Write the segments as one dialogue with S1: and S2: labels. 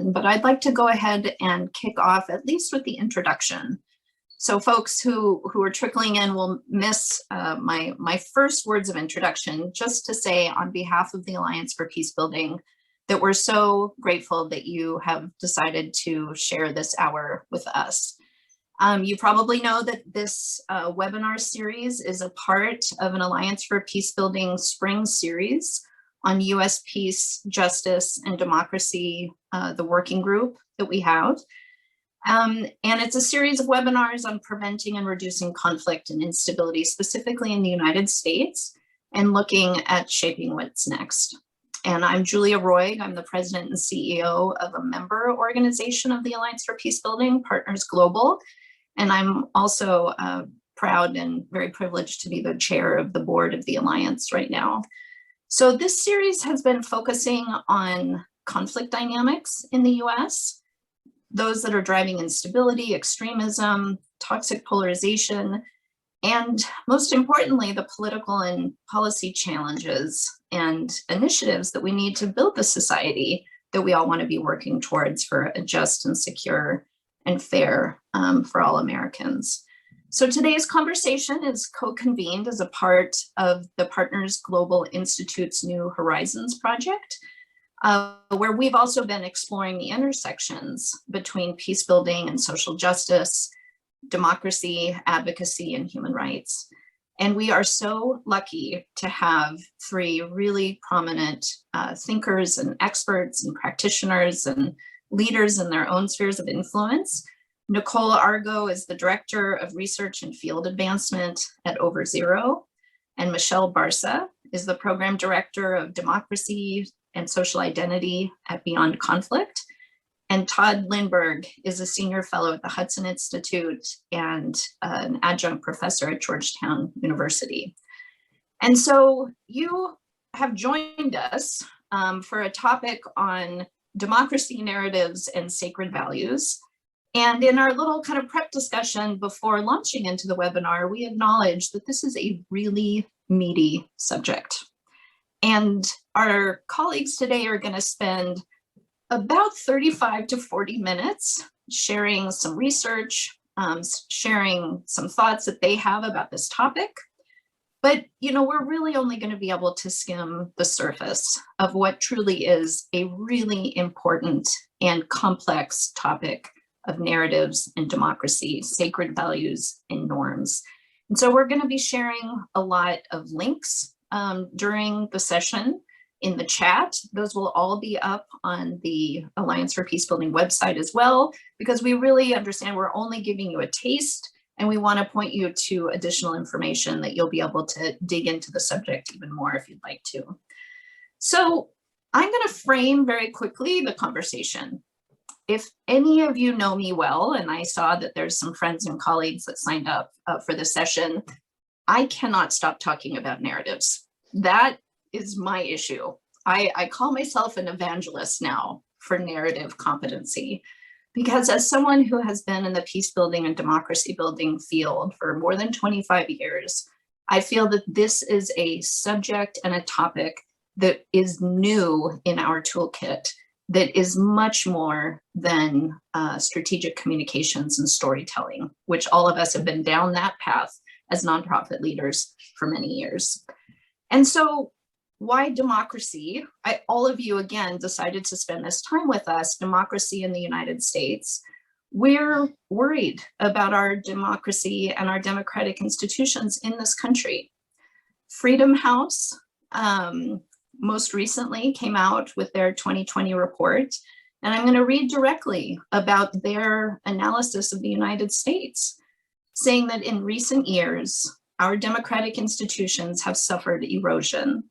S1: but I'd like to go ahead and kick off at least with the introduction. So folks who are trickling in will miss my first words of introduction, just to say on behalf of the Alliance for Peacebuilding that we're so grateful that you have decided to share this hour with us. You probably know that this webinar series is a part of an Alliance for Peacebuilding spring series on US peace, justice, and democracy, the working group that we have. And it's a series of webinars on preventing and reducing conflict and instability, specifically in the United States, and looking at shaping what's next. And I'm Julia Roig. I'm the president and CEO of a member organization of the Alliance for Peacebuilding, Partners Global. And I'm also proud and very privileged to be the chair of the board of the Alliance right now. So this series has been focusing on conflict dynamics in the US, those that are driving instability, extremism, toxic polarization, and most importantly, the political and policy challenges and initiatives that we need to build the society that we all want to be working towards for a just and secure and fair for all Americans. So today's conversation is co-convened as a part of the Partners Global Institute's New Horizons project, where we've also been exploring the intersections between peacebuilding and social justice, democracy, advocacy, and human rights. And we are so lucky to have three really prominent thinkers and experts and practitioners and leaders in their own spheres of influence. Nicole Argo is the Director of Research and Field Advancement at Over Zero, and Michelle Barsa is the Program Director of Democracy and Social Identity at Beyond Conflict. And Todd Lindberg is a Senior Fellow at the Hudson Institute and an Adjunct Professor at Georgetown University. And so you have joined us for a topic on democracy narratives and sacred values. And in our little kind of prep discussion before launching into the webinar, we acknowledge that this is a really meaty subject. And our colleagues today are going to spend about 35 to 40 minutes sharing some research, sharing some thoughts that they have about this topic. But, you know, we're really only going to be able to skim the surface of what truly is a really important and complex topic of narratives and democracy, sacred values and norms. And so we're going to be sharing a lot of links during the session in the chat. Those will all be up on the Alliance for Peacebuilding website as well, because we really understand we're only giving you a taste, and we want to point you to additional information that you'll be able to dig into the subject even more if you'd like to. So I'm going to frame very quickly the conversation. If any of you know me well, and I saw that there's some friends and colleagues that signed up for the session, I cannot stop talking about narratives. That is my issue. I call myself an evangelist now for narrative competency, because as someone who has been in the peace building and democracy building field for more than 25 years, I feel that this is a subject and a topic that is new in our toolkit, that is much more than strategic communications and storytelling, which all of us have been down that path as nonprofit leaders for many years. And so why democracy? All of you, again, decided to spend this time with us, democracy in the United States. We're worried about our democracy and our democratic institutions in this country. Freedom House most recently came out with their 2020 report, and I'm going to read directly about their analysis of the United States, saying that in recent years, our democratic institutions have suffered erosion,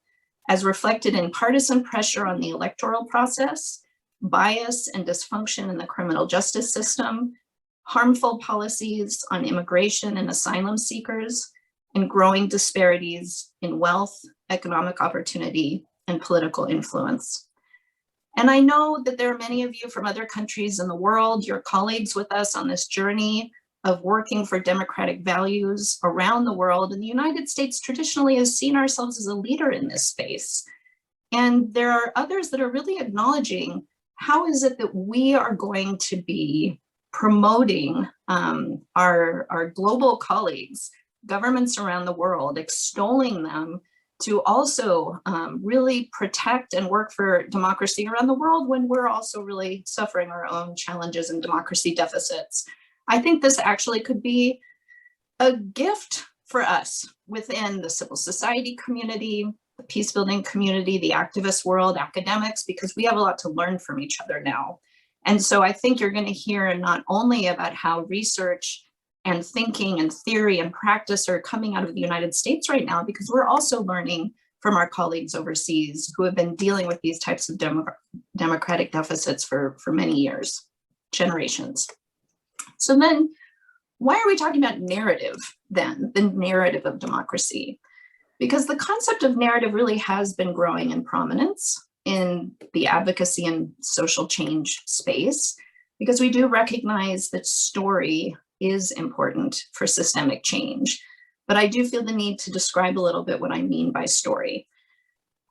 S1: as reflected in partisan pressure on the electoral process, bias and dysfunction in the criminal justice system, harmful policies on immigration and asylum seekers, and growing disparities in wealth, economic opportunity, and political influence. And I know that there are many of you from other countries in the world, your colleagues with us on this journey of working for democratic values around the world. And the United States traditionally has seen ourselves as a leader in this space. And there are others that are really acknowledging how is it that we are going to be promoting our global colleagues, governments around the world, extolling them to also really protect and work for democracy around the world when we're also really suffering our own challenges and democracy deficits? I think this actually could be a gift for us within the civil society community, the peacebuilding community, the activist world, academics, because we have a lot to learn from each other now. And so I think you're going to hear not only about how research and thinking and theory and practice are coming out of the United States right now, because we're also learning from our colleagues overseas who have been dealing with these types of democratic deficits for many years, generations. So then, why are we talking about narrative then, the narrative of democracy? Because the concept of narrative really has been growing in prominence in the advocacy and social change space, because we do recognize that story is important for systemic change. But I do feel the need to describe a little bit what I mean by story.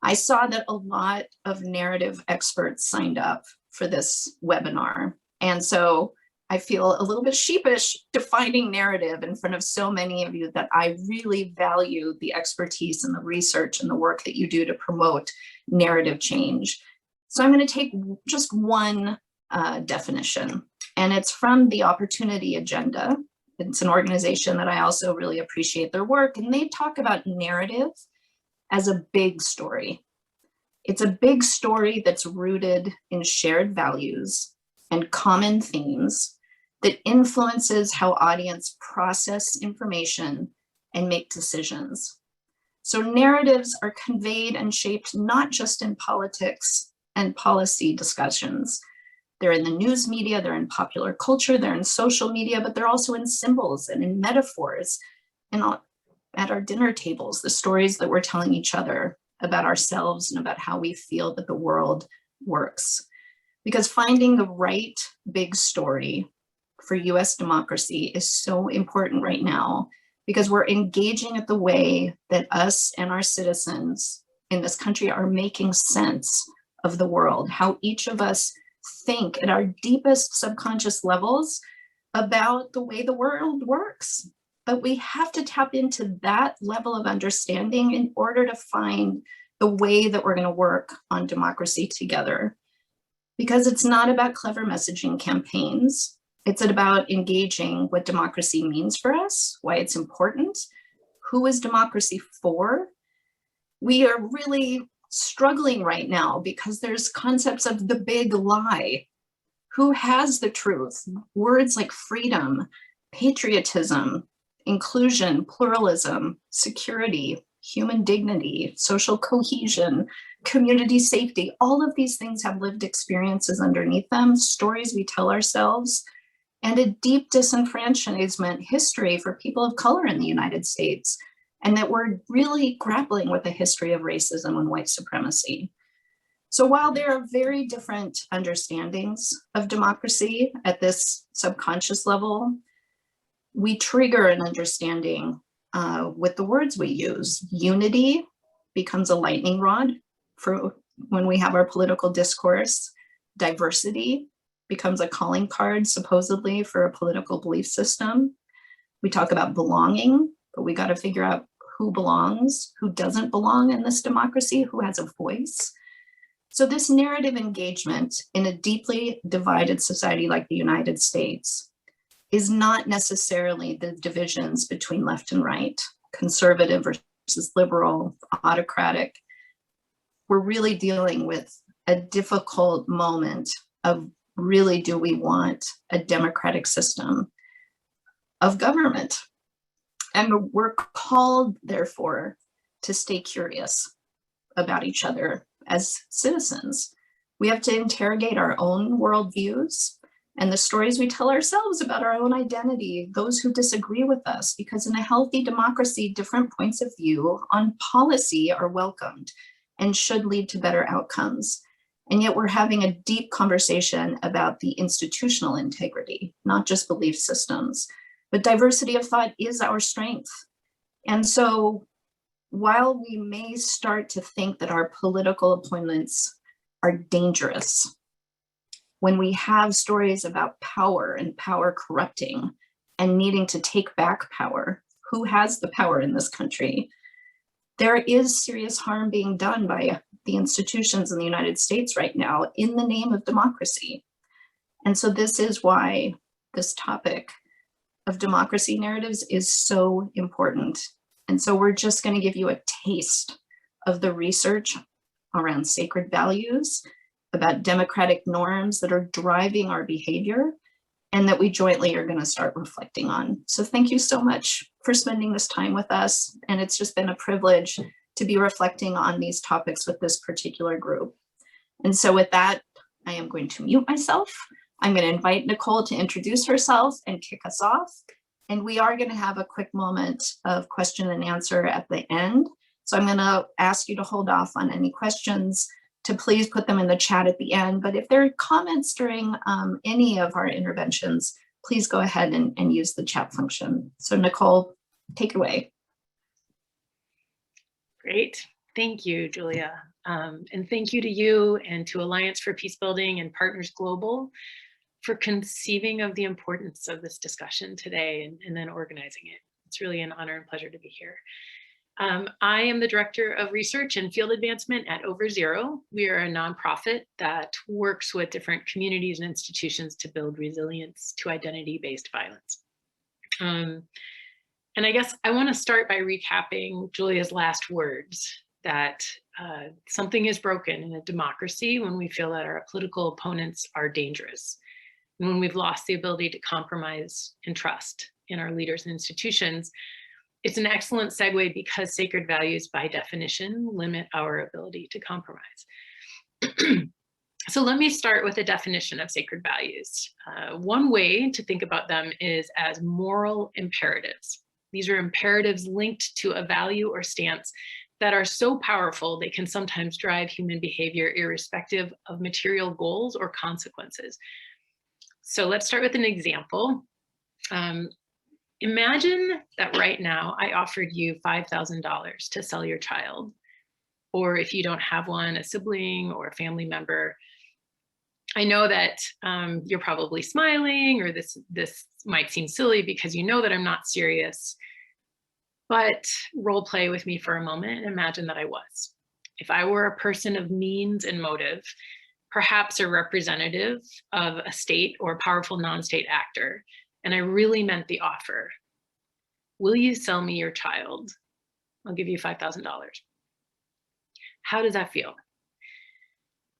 S1: I saw that a lot of narrative experts signed up for this webinar. And so I feel a little bit sheepish defining narrative in front of so many of you that I really value the expertise and the research and the work that you do to promote narrative change. So I'm going to take just one definition, and it's from the Opportunity Agenda. It's an organization that I also really appreciate their work, and they talk about narrative as a big story. It's a big story that's rooted in shared values and common themes that influences how audience process information and make decisions. So narratives are conveyed and shaped not just in politics and policy discussions. They're in the news media, they're in popular culture, they're in social media, but they're also in symbols and in metaphors and at our dinner tables, the stories that we're telling each other about ourselves and about how we feel that the world works. Because finding the right big story for US democracy is so important right now, because we're engaging at the way that us and our citizens in this country are making sense of the world, how each of us think at our deepest subconscious levels about the way the world works. But we have to tap into that level of understanding in order to find the way that we're going to work on democracy together. Because it's not about clever messaging campaigns. It's about engaging what democracy means for us, why it's important, who is democracy for. We are really struggling right now because there's concepts of the big lie. Who has the truth? Words like freedom, patriotism, inclusion, pluralism, security, human dignity, social cohesion, community safety, all of these things have lived experiences underneath them, stories we tell ourselves, and a deep disenfranchisement history for people of color in the United States, and that we're really grappling with a history of racism and white supremacy. So while there are very different understandings of democracy at this subconscious level, we trigger an understanding with the words we use. Unity becomes a lightning rod for when we have our political discourse. Diversity becomes a calling card, supposedly, for a political belief system. We talk about belonging, but we got to figure out who belongs, who doesn't belong in this democracy, who has a voice. So this narrative engagement in a deeply divided society like the United States is not necessarily the divisions between left and right, conservative versus liberal, autocratic. We're really dealing with a difficult moment of really, do we want a democratic system of government? And we're called, therefore, to stay curious about each other as citizens. We have to interrogate our own worldviews and the stories we tell ourselves about our own identity, those who disagree with us, because in a healthy democracy, different points of view on policy are welcomed and should lead to better outcomes. And yet we're having a deep conversation about the institutional integrity, not just belief systems, but diversity of thought is our strength. And so while we may start to think that our political appointments are dangerous, when we have stories about power and power corrupting and needing to take back power, who has the power in this country, there is serious harm being done by the institutions in the United States right now in the name of democracy. And so this is why this topic of democracy narratives is so important. And so we're just going to give you a taste of the research around sacred values, about democratic norms that are driving our behavior, and that we jointly are going to start reflecting on. So thank you so much for spending this time with us. And it's just been a privilege to be reflecting on these topics with this particular group. And so with that, I am going to mute myself. I'm going to invite Nicole to introduce herself and kick us off. And we are going to have a quick moment of question and answer at the end. So I'm going to ask you to hold off on any questions, to please put them in the chat at the end. But if there are comments during any of our interventions, please go ahead and use the chat function. So Nicole, take it away.
S2: Great. Thank you, Julia. And thank you to you and to Alliance for Peacebuilding and Partners Global for conceiving of the importance of this discussion today and then organizing it. It's really an honor and pleasure to be here. I am the Director of Research and Field Advancement at Over Zero. We are a nonprofit that works with different communities and institutions to build resilience to identity-based violence. And I guess I want to start by recapping Julia's last words, that something is broken in a democracy when we feel that our political opponents are dangerous, and when we've lost the ability to compromise and trust in our leaders and institutions. It's an excellent segue because sacred values, by definition, limit our ability to compromise. So let me start with a definition of sacred values. One way to think about them is as moral imperatives. These are imperatives linked to a value or stance that are so powerful they can sometimes drive human behavior irrespective of material goals or consequences. So let's start with an example. Imagine that right now I offered you $5,000 to sell your child, or if you don't have one, a sibling or a family member. I know that you're probably smiling, or this might seem silly because you know that I'm not serious, but role play with me for a moment and imagine that I was. If I were a person of means and motive, perhaps a representative of a state or a powerful non-state actor, and I really meant the offer. Will you sell me your child? I'll give you $5,000. How does that feel?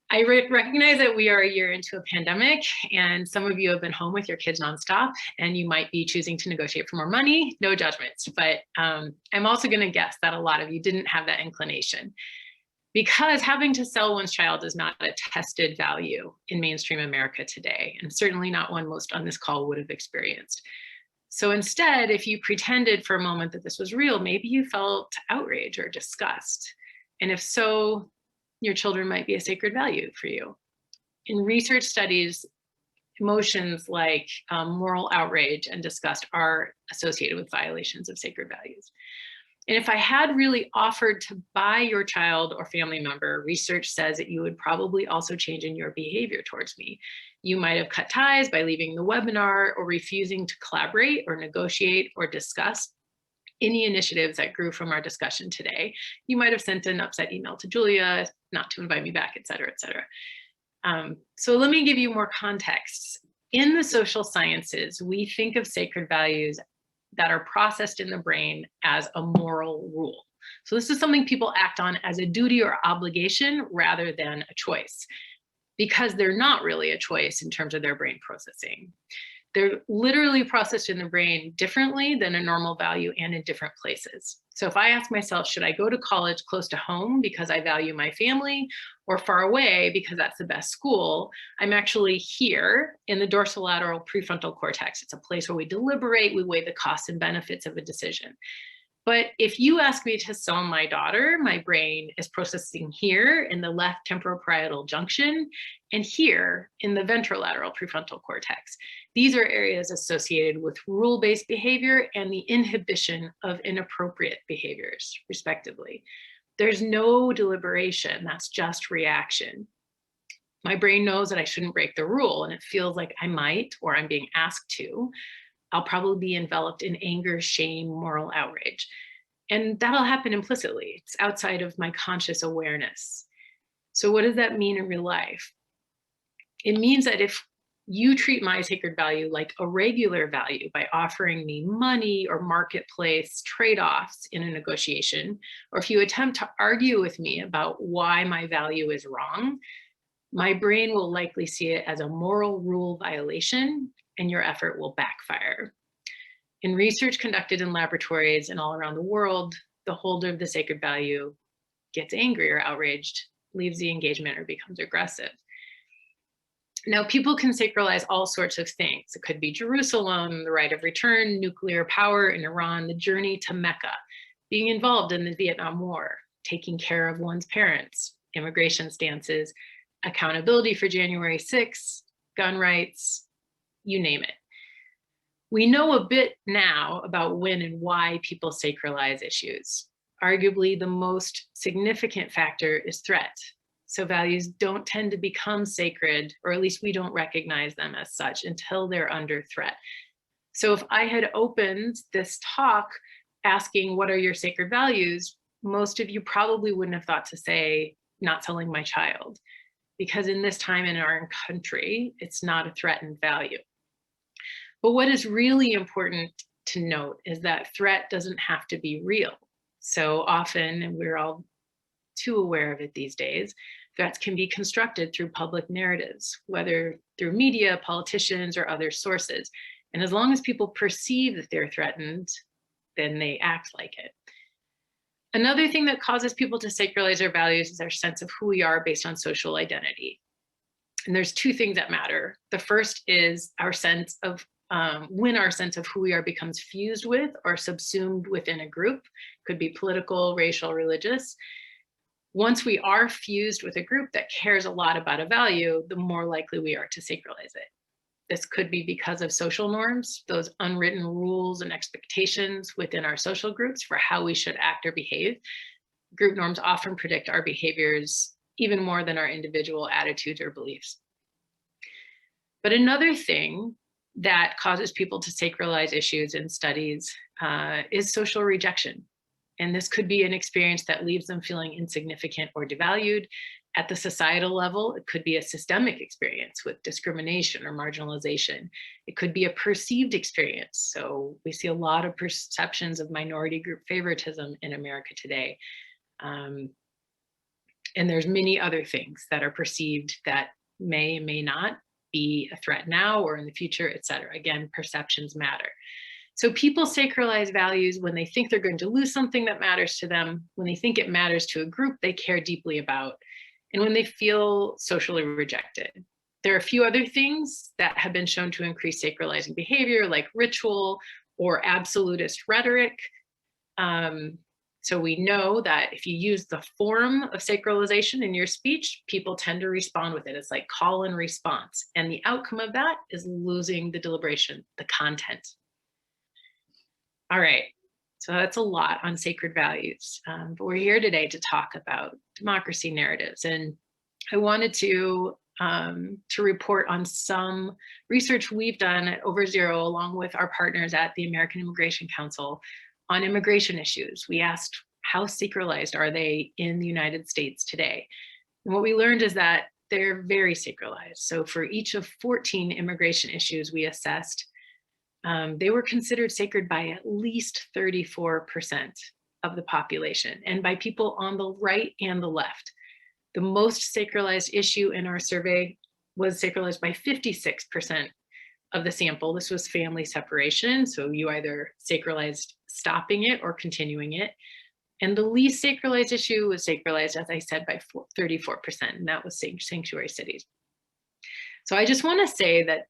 S2: I recognize that we are a year into a pandemic, and some of you have been home with your kids nonstop, and you might be choosing to negotiate for more money. No judgments, but I'm also going to guess that a lot of you didn't have that inclination, because having to sell one's child is not a tested value in mainstream America today, and certainly not one most on this call would have experienced. So instead, if you pretended for a moment that this was real, maybe you felt outrage or disgust. And if so, your children might be a sacred value for you. In research studies, emotions like moral outrage and disgust are associated with violations of sacred values. And if I had really offered to buy your child or family member, research says that you would probably also change in your behavior towards me. You might have cut ties by leaving the webinar or refusing to collaborate or negotiate or discuss any initiatives that grew from our discussion today. You might have sent an upset email to Julia not to invite me back, et cetera, et cetera. So let me give you more context. In the social sciences, we think of sacred values that are processed in the brain as a moral rule. So this is something people act on as a duty or obligation rather than a choice, because they're not really a choice in terms of their brain processing. They're literally processed in the brain differently than a normal value and in different places. So if I ask myself, should I go to college close to home because I value my family, or far away because that's the best school, I'm actually here in the dorsolateral prefrontal cortex. It's a place where we deliberate, we weigh the costs and benefits of a decision. But if you ask me to sell my daughter, my brain is processing here in the left temporoparietal junction and here in the ventrolateral prefrontal cortex. These are areas associated with rule-based behavior and the inhibition of inappropriate behaviors, respectively. There's no deliberation, that's just reaction. My brain knows that I shouldn't break the rule, and it feels like I might, or I'm being asked to. I'll probably be enveloped in anger, shame, moral outrage. And that'll happen implicitly. It's outside of my conscious awareness. So what does that mean in real life? It means that if you treat my sacred value like a regular value by offering me money or marketplace trade-offs in a negotiation, or if you attempt to argue with me about why my value is wrong, my brain will likely see it as a moral rule violation, and your effort will backfire. In research conducted in laboratories and all around the world, the holder of the sacred value gets angry or outraged, leaves the engagement, or becomes aggressive. Now, people can sacralize all sorts of things. It could be Jerusalem, the right of return, nuclear power in Iran, the journey to Mecca, being involved in the Vietnam War, taking care of one's parents, immigration stances, accountability for January 6th, gun rights, you name it. We know a bit now about when and why people sacralize issues. Arguably, the most significant factor is threat. So values don't tend to become sacred, or at least we don't recognize them as such until they're under threat. So if I had opened this talk asking, what are your sacred values? Most of you probably wouldn't have thought to say, not selling my child, because in this time in our country, it's not a threatened value. But what is really important to note is that threat doesn't have to be real. So often, and we're all too aware of it these days, threats can be constructed through public narratives, whether through media, politicians, or other sources. And as long as people perceive that they're threatened, then they act like it. Another thing that causes people to sacralize their values is our sense of who we are based on social identity. And there's two things that matter. The first is our sense of when our sense of who we are becomes fused with or subsumed within a group, could be political, racial, religious. Once we are fused with a group that cares a lot about a value, the more likely we are to sacralize it. This could be because of social norms, those unwritten rules and expectations within our social groups for how we should act or behave. Group norms often predict our behaviors even more than our individual attitudes or beliefs. But another thing that causes people to sacralize issues in studies is social rejection. And this could be an experience that leaves them feeling insignificant or devalued. At the societal level, it could be a systemic experience with discrimination or marginalization. It could be a perceived experience. So we see a lot of perceptions of minority group favoritism in America today. And there's many other things that are perceived that may not be a threat now or in the future, et cetera. Again, perceptions matter. So people sacralize values when they think they're going to lose something that matters to them, when they think it matters to a group they care deeply about, and when they feel socially rejected. There are a few other things that have been shown to increase sacralizing behavior, like ritual or absolutist rhetoric. So we know that if you use the form of sacralization in your speech, people tend to respond with it. It's like call and response. And the outcome of that is losing the deliberation, the content. All right, so that's a lot on sacred values, but we're here today to talk about democracy narratives. And I wanted to report on some research we've done at Over Zero, along with our partners at the American Immigration Council, on immigration issues. We asked, how sacralized are they in the United States today? And what we learned is that they're very sacralized. So for each of 14 immigration issues we assessed, they were considered sacred by at least 34% of the population, and by people on the right and the left. The most sacralized issue in our survey was sacralized by 56% of the sample. This was family separation. So you either sacralized stopping it or continuing it. And the least sacralized issue was sacralized, as I said, by 34%, and that was sanctuary cities. So I just want to say that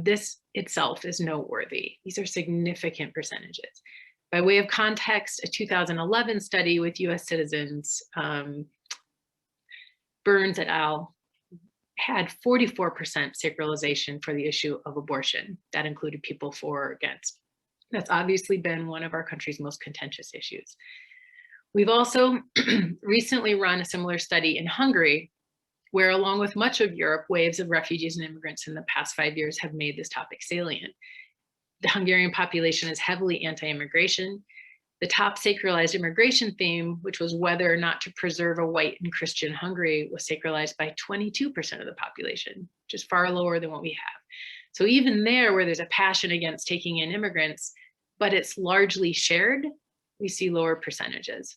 S2: this itself is noteworthy. These are significant percentages. By way of context, a 2011 study with US citizens, Burns et al., had 44% sacralization for the issue of abortion. That included people for or against. That's obviously been one of our country's most contentious issues. We've also recently run a similar study in Hungary, where along with much of Europe, waves of refugees and immigrants in the past 5 years have made this topic salient. The Hungarian population is heavily anti-immigration. The top sacralized immigration theme, which was whether or not to preserve a white and Christian Hungary, was sacralized by 22% of the population, which is far lower than what we have. So even there, where there's a passion against taking in immigrants, but it's largely shared, we see lower percentages.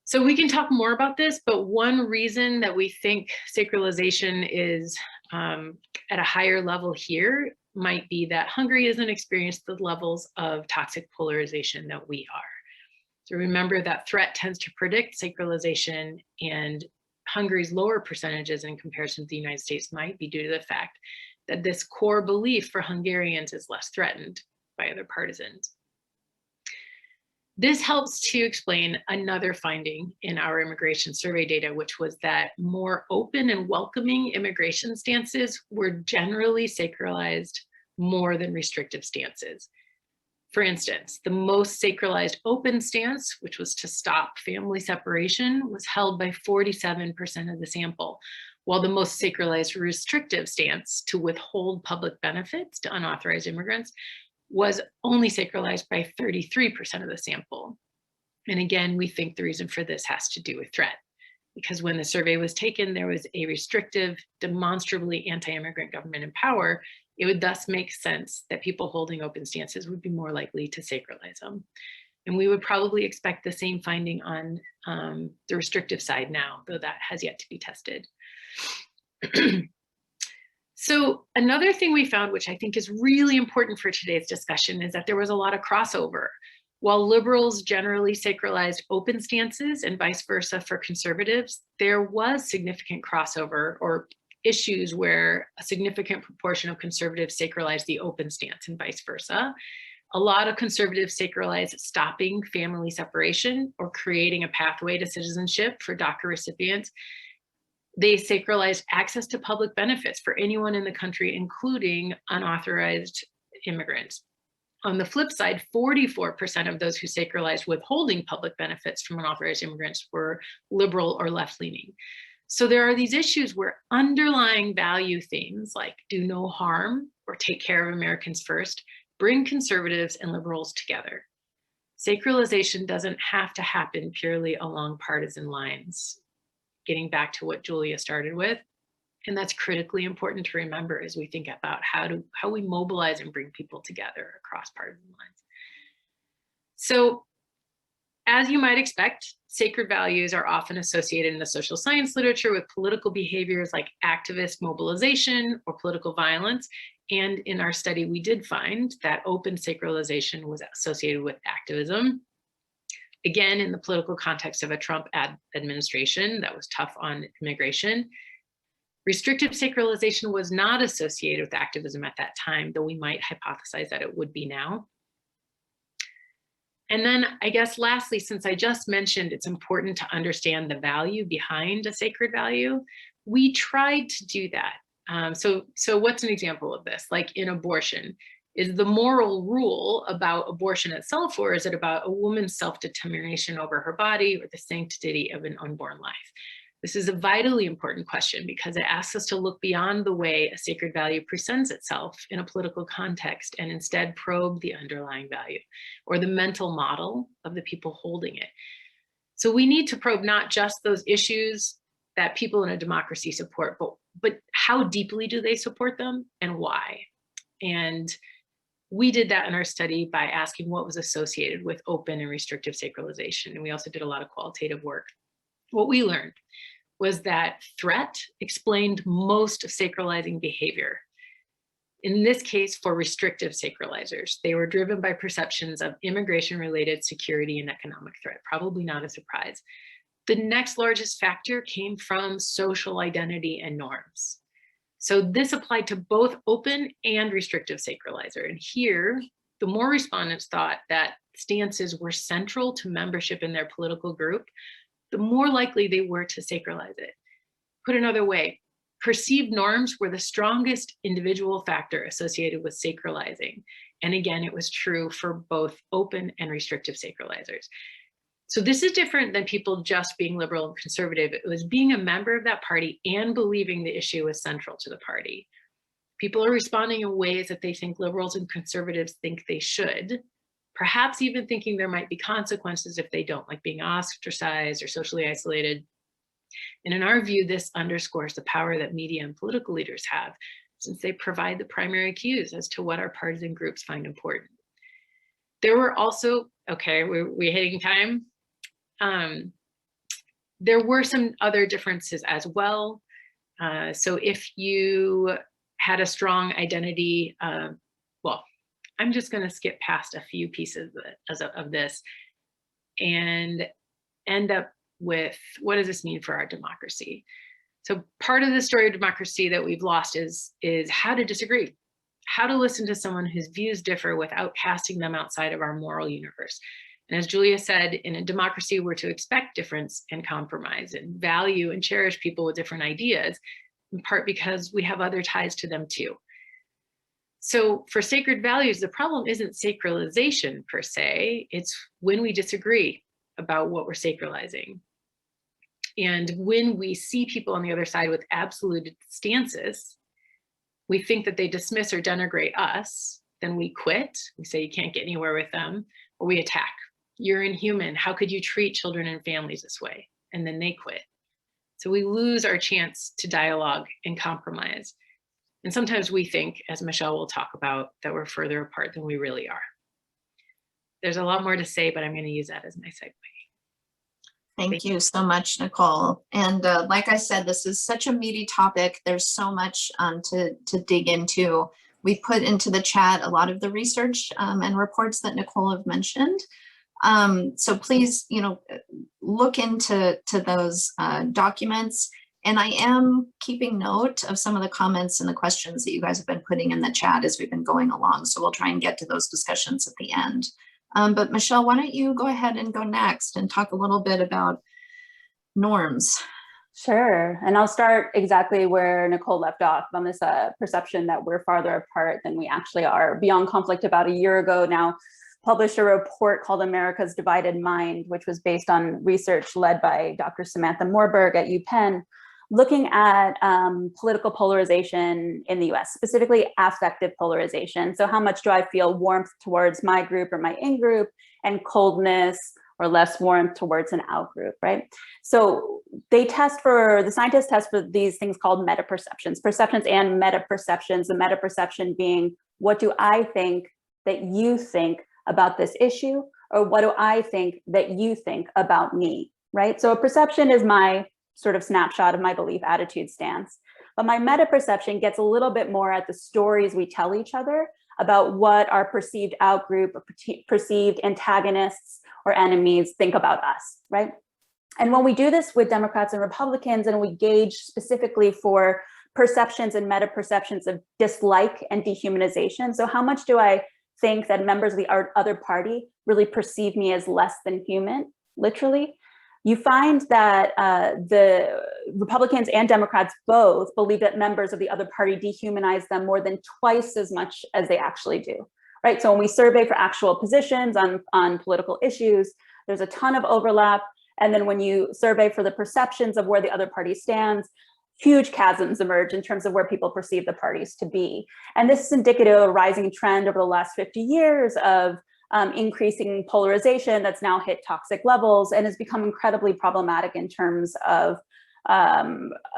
S2: So we can talk more about this, but one reason that we think sacralization is at a higher level here might be that Hungary hasn't experienced the levels of toxic polarization that we are. So remember that threat tends to predict sacralization, and Hungary's lower percentages in comparison to the United States might be due to the fact that this core belief for Hungarians is less threatened by other partisans. This helps to explain another finding in our immigration survey data, which was that more open and welcoming immigration stances were generally sacralized more than restrictive stances. For instance, the most sacralized open stance, which was to stop family separation, was held by 47% of the sample, while the most sacralized restrictive stance, to withhold public benefits to unauthorized immigrants, was only sacralized by 33% of the sample. And again, we think the reason for this has to do with threat, because when the survey was taken, there was a restrictive, demonstrably anti-immigrant government in power. It would thus make sense that people holding open stances would be more likely to sacralize them. And we would probably expect the same finding on the restrictive side now, though that has yet to be tested. So another thing we found, which I think is really important for today's discussion, is that there was a lot of crossover. While liberals generally sacralized open stances and vice versa for conservatives, there was significant crossover or issues where a significant proportion of conservatives sacralized the open stance and vice versa. A lot of conservatives sacralized stopping family separation or creating a pathway to citizenship for DACA recipients. They sacralized access to public benefits for anyone in the country, including unauthorized immigrants. On the flip side, 44% of those who sacralized withholding public benefits from unauthorized immigrants were liberal or left-leaning. So there are these issues where underlying value themes like do no harm or take care of Americans first bring conservatives and liberals together. Sacralization doesn't have to happen purely along partisan lines. Getting back to what Julia started with, and that's critically important to remember as we think about how we mobilize and bring people together across partisan lines. So, as you might expect, sacred values are often associated in the social science literature with political behaviors like activist mobilization or political violence. And in our study, we did find that open sacralization was associated with activism. Again, in the political context of a Trump administration that was tough on immigration. Restrictive sacralization was not associated with activism at that time, though we might hypothesize that it would be now. And then I guess lastly, since I just mentioned it's important to understand the value behind a sacred value, we tried to do that. So what's an example of this? Like in abortion, is the moral rule about abortion itself, or is it about a woman's self-determination over her body or the sanctity of an unborn life? This is a vitally important question because it asks us to look beyond the way a sacred value presents itself in a political context and instead probe the underlying value or the mental model of the people holding it. So we need to probe not just those issues that people in a democracy support, but how deeply do they support them and why? And we did that in our study by asking what was associated with open and restrictive sacralization. And we also did a lot of qualitative work. What we learned was that threat explained most of sacralizing behavior. In this case, for restrictive sacralizers, they were driven by perceptions of immigration-related security and economic threat, probably not a surprise. The next largest factor came from social identity and norms. So this applied to both open and restrictive sacralizer. And here, the more respondents thought that stances were central to membership in their political group, the more likely they were to sacralize it. Put another way, perceived norms were the strongest individual factor associated with sacralizing. And again, it was true for both open and restrictive sacralizers. So this is different than people just being liberal and conservative. It was being a member of that party and believing the issue was central to the party. People are responding in ways that they think liberals and conservatives think they should, perhaps even thinking there might be consequences if they don't, like being ostracized or socially isolated. And in our view, this underscores the power that media and political leaders have, since they provide the primary cues as to what our partisan groups find important. There were also, okay, we're hitting time. There were some other differences as well. So if you had a strong identity, well, I'm just going to skip past a few pieces of this and end up with, what does this mean for our democracy? So part of the story of democracy that we've lost is how to disagree, how to listen to someone whose views differ without casting them outside of our moral universe. And as Julia said, in a democracy, we're to expect difference and compromise and value and cherish people with different ideas, in part because we have other ties to them too. So for sacred values, the problem isn't sacralization per se, it's when we disagree about what we're sacralizing. And when we see people on the other side with absolute stances, we think that they dismiss or denigrate us, then we quit, we say you can't get anywhere with them, or we attack. You're inhuman, how could you treat children and families this way? And then they quit. So we lose our chance to dialogue and compromise. And sometimes we think, as Michelle will talk about, that we're further apart than we really are. There's a lot more to say, but I'm going to use that as my segue.
S1: Thank you so much, Nicole. And like I said, this is such a meaty topic. There's so much to dig into. We put into the chat a lot of the research and reports that Nicole have mentioned. So please, look into those documents. And I am keeping note of some of the comments and the questions that you guys have been putting in the chat as we've been going along. So we'll try and get to those discussions at the end. But Michelle, why don't you go ahead and go next and talk a little bit about norms?
S3: Sure. And I'll start exactly where Nicole left off on this perception that we're farther apart than we actually are. Beyond Conflict, about a year ago now, published a report called America's Divided Mind, which was based on research led by Dr. Samantha Morberg at UPenn, looking at political polarization in the US, specifically affective polarization. So how much do I feel warmth towards my group or my in-group, and coldness or less warmth towards an out-group, right? So the scientists test for these things called meta-perceptions, perceptions and meta-perceptions, the meta-perception being, what do I think that you think about this issue? Or what do I think that you think about me, right? So a perception is my sort of snapshot of my belief, attitude, stance. But my meta-perception gets a little bit more at the stories we tell each other about what our perceived outgroup or perceived antagonists or enemies think about us, right? And when we do this with Democrats and Republicans, and we gauge specifically for perceptions and meta-perceptions of dislike and dehumanization, so how much do I think that members of the other party really perceive me as less than human, literally, you find that the Republicans and Democrats both believe that members of the other party dehumanize them more than twice as much as they actually do, right? So when we survey for actual positions on political issues, there's a ton of overlap. And then when you survey for the perceptions of where the other party stands, huge chasms emerge in terms of where people perceive the parties to be. And this is indicative of a rising trend over the last 50 years of increasing polarization that's now hit toxic levels and has become incredibly problematic in terms of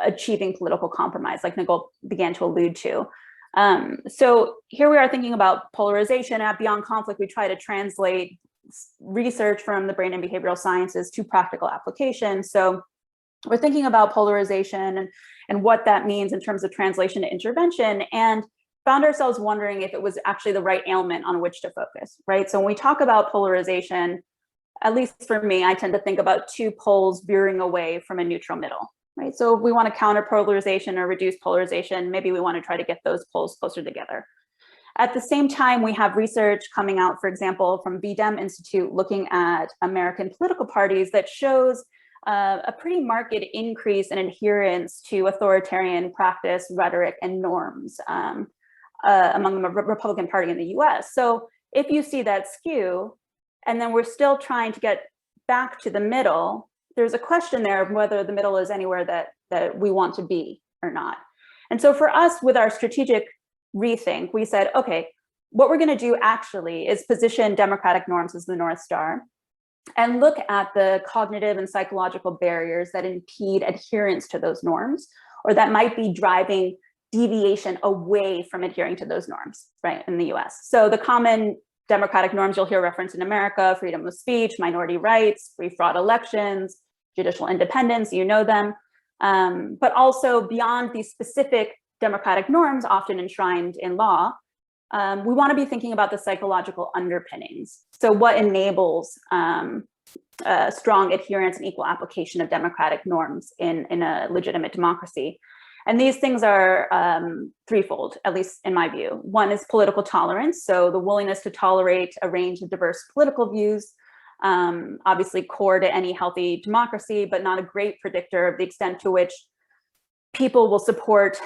S3: achieving political compromise, like Nicole began to allude to. So here we are thinking about polarization. At Beyond Conflict, we try to translate research from the brain and behavioral sciences to practical application. So we're thinking about polarization and what that means in terms of translation to intervention, and found ourselves wondering if it was actually the right ailment on which to focus, right? So when we talk about polarization, at least for me, I tend to think about two poles veering away from a neutral middle, right? So if we want to counter polarization or reduce polarization, maybe we want to try to get those poles closer together. At the same time, we have research coming out, for example, from VDEM Institute looking at American political parties that shows a pretty marked increase in adherence to authoritarian practice, rhetoric, and norms among the Republican Party in the US. So if you see that skew, and then we're still trying to get back to the middle, there's a question there of whether the middle is anywhere that we want to be or not. And so for us, with our strategic rethink, we said, okay, what we're going to do actually is position democratic norms as the North Star and look at the cognitive and psychological barriers that impede adherence to those norms, or that might be driving deviation away from adhering to those norms, right, in the US. So the common democratic norms you'll hear referenced in America: freedom of speech, minority rights, free fraud elections, judicial independence, you know them. But also beyond these specific democratic norms, often enshrined in law, we want to be thinking about the psychological underpinnings. So what enables strong adherence and equal application of democratic norms in a legitimate democracy? And these things are threefold, at least in my view. One is political tolerance, so the willingness to tolerate a range of diverse political views, obviously core to any healthy democracy, but not a great predictor of the extent to which people will support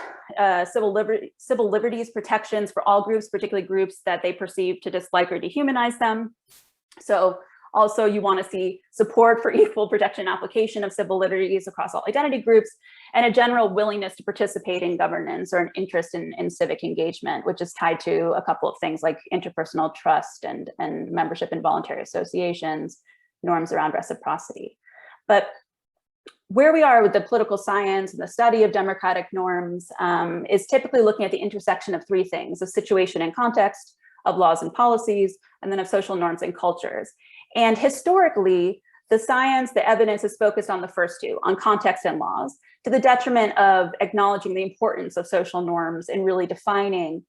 S3: civil liberties protections for all groups, particularly groups that they perceive to dislike or dehumanize them. So also you want to see support for equal protection application of civil liberties across all identity groups, and a general willingness to participate in governance or an interest in civic engagement, which is tied to a couple of things like interpersonal trust and membership in voluntary associations, norms around reciprocity. But where we are with the political science and the study of democratic norms is typically looking at the intersection of three things: of situation and context, of laws and policies, and then of social norms and cultures. And historically, the science, the evidence is focused on the first two, on context and laws, to the detriment of acknowledging the importance of social norms and really defining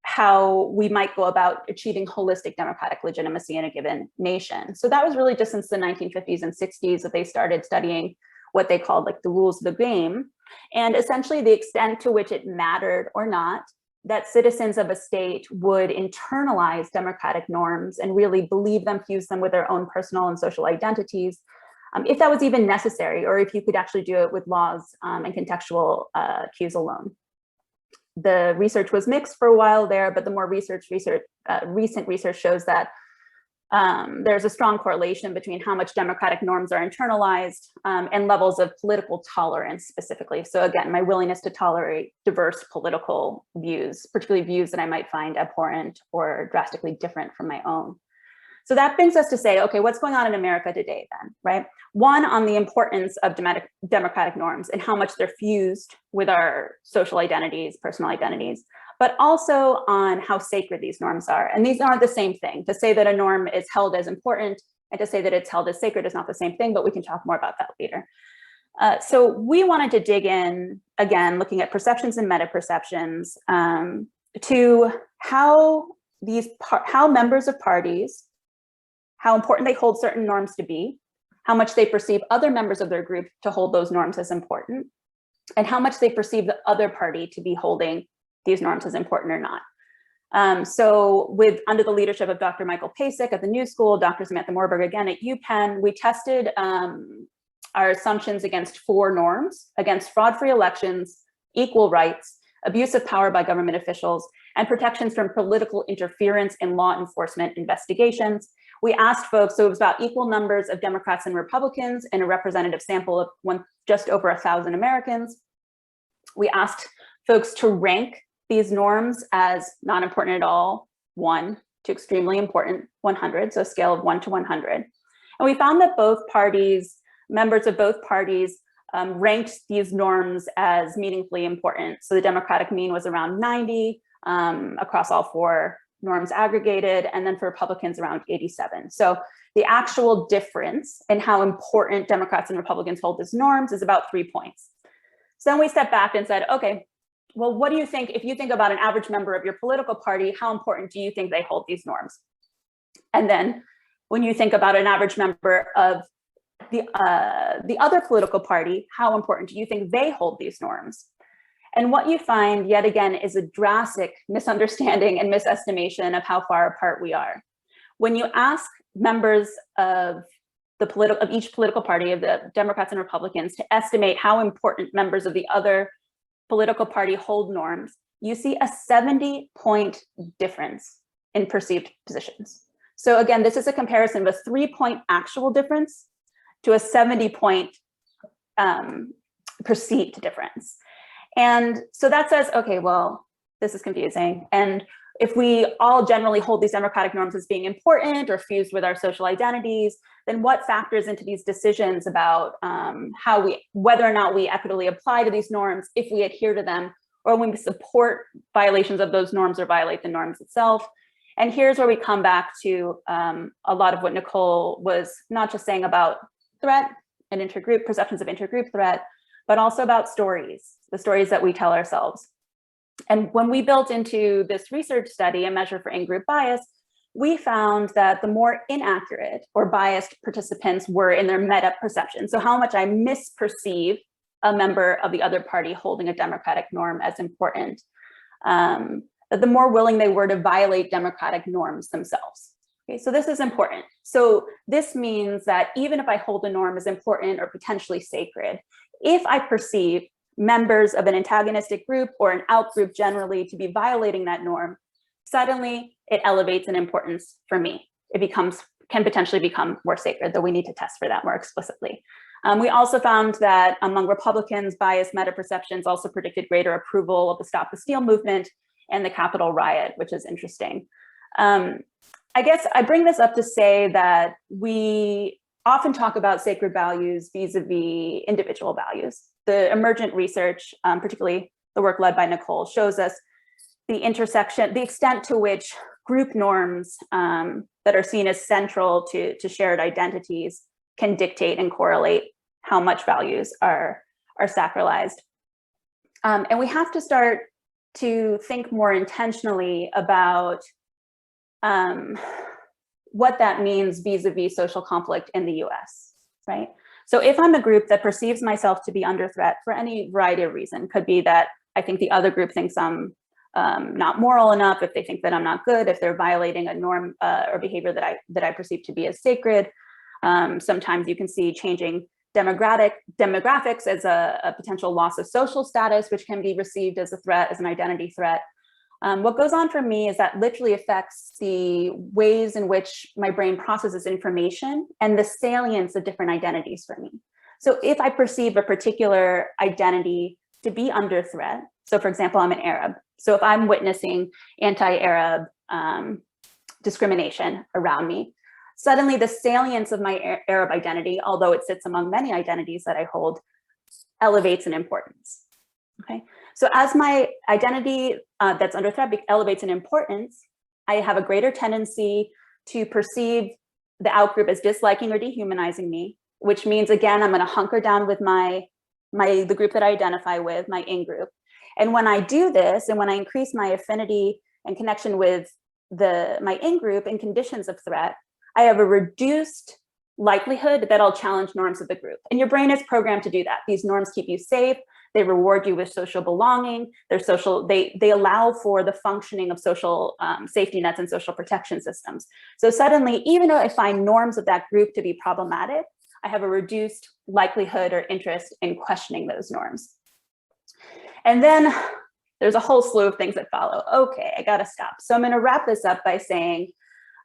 S3: how we might go about achieving holistic democratic legitimacy in a given nation. So that was really just since the 1950s and 60s that they started studying what they called like the rules of the game, and essentially the extent to which it mattered or not that citizens of a state would internalize democratic norms and really believe them, fuse them with their own personal and social identities, if that was even necessary, or if you could actually do it with laws and contextual cues alone. The research was mixed for a while there, but the more recent research shows that there's a strong correlation between how much democratic norms are internalized and levels of political tolerance specifically. So again, my willingness to tolerate diverse political views, particularly views that I might find abhorrent or drastically different from my own. So that brings us to say, okay, what's going on in America today then, right? One, on the importance of democratic norms and how much they're fused with our social identities, personal identities, but also on how sacred these norms are. And these aren't the same thing. To say that a norm is held as important and to say that it's held as sacred is not the same thing, but we can talk more about that later. So we wanted to dig in, again, looking at perceptions and meta-perceptions, to how members of parties, how important they hold certain norms to be, how much they perceive other members of their group to hold those norms as important, and how much they perceive the other party to be holding these norms as important or not. So under the leadership of Dr. Michael Pasek at the New School, Dr. Samantha Morberg again at UPenn, we tested our assumptions against 4 norms: against fraud-free elections, equal rights, abuse of power by government officials, and protections from political interference in law enforcement investigations. We asked folks, so it was about equal numbers of Democrats and Republicans in a representative sample of just over 1,000 Americans. We asked folks to rank these norms as not important at all, 1, to extremely important, 100, so a scale of 1 to 100. And we found that both parties, members of both parties, ranked these norms as meaningfully important. So the Democratic mean was around 90 across all 4 norms aggregated, and then for Republicans around 87. So the actual difference in how important Democrats and Republicans hold these norms is about 3 points. So then we stepped back and said, okay, well, what do you think, if you think about an average member of your political party, how important do you think they hold these norms? And then when you think about an average member of the other political party, how important do you think they hold these norms? And what you find, yet again, is a drastic misunderstanding and misestimation of how far apart we are. When you ask members of each political party, of the Democrats and Republicans, to estimate how important members of the other political party hold norms, you see a 70-point difference in perceived positions. So again, this is a comparison of a 3-point actual difference to a 70-point perceived difference. And so that says, okay, well, this is confusing. And if we all generally hold these democratic norms as being important or fused with our social identities, then what factors into these decisions about whether or not we equitably apply to these norms, if we adhere to them, or when we support violations of those norms or violate the norms itself? And here's where we come back to a lot of what Nicole was not just saying about threat and intergroup perceptions of intergroup threat, but also about stories, the stories that we tell ourselves. And when we built into this research study a measure for in-group bias, we found that the more inaccurate or biased participants were in their meta perception, so how much I misperceive a member of the other party holding a democratic norm as important, that the more willing they were to violate democratic norms themselves. Okay, so this is important. So this means that even if I hold a norm as important or potentially sacred, if I perceive members of an antagonistic group or an out-group generally to be violating that norm, suddenly it elevates in importance for me. It can potentially become more sacred, though we need to test for that more explicitly. We also found that among Republicans, biased meta-perceptions also predicted greater approval of the Stop the Steal movement and the Capitol riot, which is interesting. I guess I bring this up to say that we often talk about sacred values vis-a-vis individual values. The emergent research, particularly the work led by Nicole, shows us the extent to which group norms that are seen as central to shared identities can dictate and correlate how much values are sacralized. And we have to start to think more intentionally about what that means vis-a-vis social conflict in the US, right? So if I'm a group that perceives myself to be under threat for any variety of reason, could be that I think the other group thinks I'm not moral enough, if they think that I'm not good, if they're violating a norm or behavior that I perceive to be as sacred. Sometimes you can see changing demographics as a potential loss of social status, which can be received as a threat, as an identity threat. What goes on for me is that literally affects the ways in which my brain processes information and the salience of different identities for me. So if I perceive a particular identity to be under threat, so for example, I'm an Arab. So if I'm witnessing anti-Arab discrimination around me, suddenly the salience of my Arab identity, although it sits among many identities that I hold, elevates in importance, okay? So as my identity that's under threat elevates in importance, I have a greater tendency to perceive the outgroup as disliking or dehumanizing me, which means, again, I'm gonna hunker down with the group that I identify with, my in-group. And when I do this, and when I increase my affinity and connection with my in-group in conditions of threat, I have a reduced likelihood that I'll challenge norms of the group. And your brain is programmed to do that. These norms keep you safe. They reward you with social belonging. They allow for the functioning of social safety nets and social protection systems. So suddenly, even though I find norms of that group to be problematic, I have a reduced likelihood or interest in questioning those norms. And then there's a whole slew of things that follow. Okay, I gotta stop. So I'm gonna wrap this up by saying,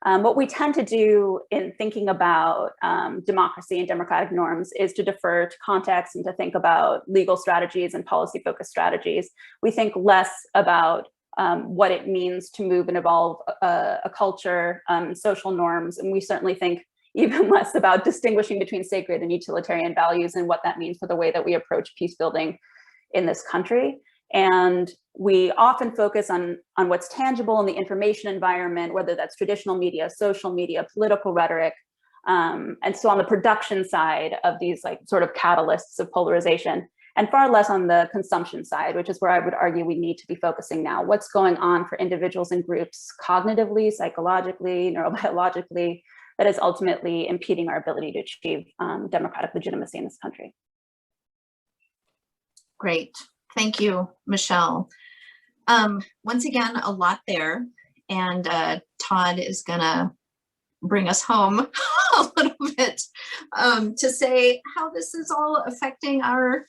S3: what we tend to do in thinking about democracy and democratic norms is to defer to context and to think about legal strategies and policy-focused strategies. We think less about what it means to move and evolve a culture, social norms, and we certainly think even less about distinguishing between sacred and utilitarian values and what that means for the way that we approach peace building in this country. And we often focus on what's tangible in the information environment, whether that's traditional media, social media, political rhetoric, and so on the production side of these like sort of catalysts of polarization, and far less on the consumption side, which is where I would argue we need to be focusing now. What's going on for individuals and groups cognitively, psychologically, neurobiologically, that is ultimately impeding our ability to achieve democratic legitimacy in this country.
S1: Great. Thank you, Michelle. Once again, a lot there, and Todd is gonna bring us home a little bit to say how this is all affecting our